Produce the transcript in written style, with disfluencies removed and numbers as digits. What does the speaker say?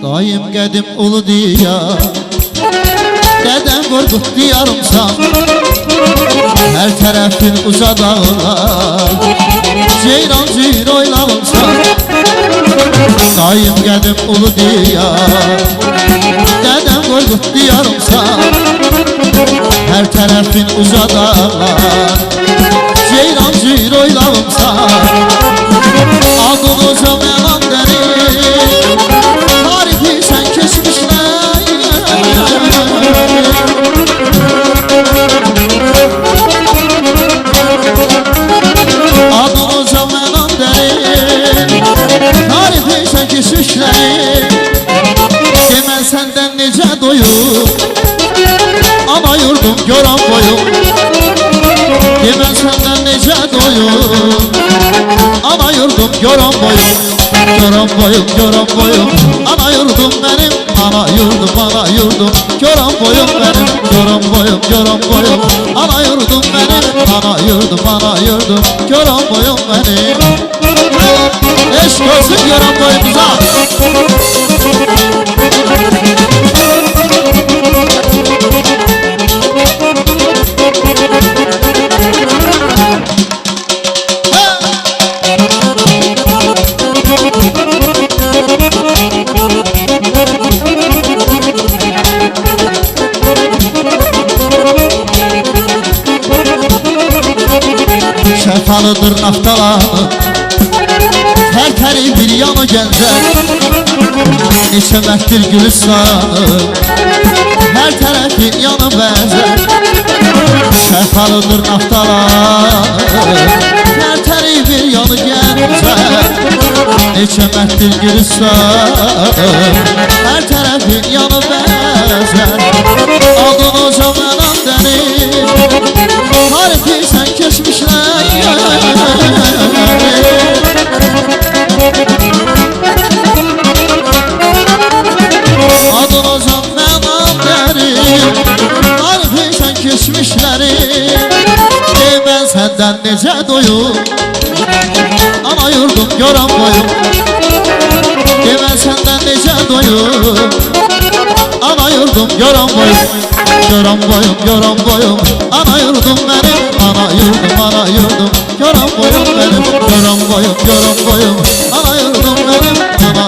Daim qədim ulu diyar, Dədəm Qorqud diyarımsan. Hər tərəfin uca dağlar, Ceyran cür oylağımsan. Daim qədim ulu diyar, Dədəm Qorqud diyarımsan. Hər tərəfin uca dağlar, Ceyran cür oylağımsan. Adın uca mənan dərin, tarihi sən keçmişlər. Adın uca mənan dərin, tarihi sən keçmişlər. Demən səndən necə doyum, ana yurdum göran boyum. Demən səndən necə doyum, ana yurdum göran boyum. Göran boyum, göran boyum, ana yurdum benim. Ana yurdum, ana yurdum, göran boyum benim. Göran boyum, göran boyum, ana yurdum benim. Ana yurdum, ana yurdum, göran boyum benim. Eşk olsun göran boyumuza. Şəfalıdır naftalanı, hər təri bir yanı gəncər. Neçə məhdil gülüstanı, hər tərəfin yanı bənzər. Şəfalıdır naftalanı, hər təri bir yanı gəncər. Neçə məhdil gülüstanı, hər tərəfin yanı bənzər. Adın uca mənan dərin, tarihi sən keçmişlər. Adın uca mənan dərin, tarihi sən keçmişləri. Demən səndən necə doyum, ana yurdum göran boyum. Demən səndən necə doyum, ana yurdum göran boyum. Göran boyum, göran boyum, ana yurdum benim. Ana yurdum, ana yurdum, göran boyum benim. Göran boyum, göran boyum, ana yurdum benim. Ana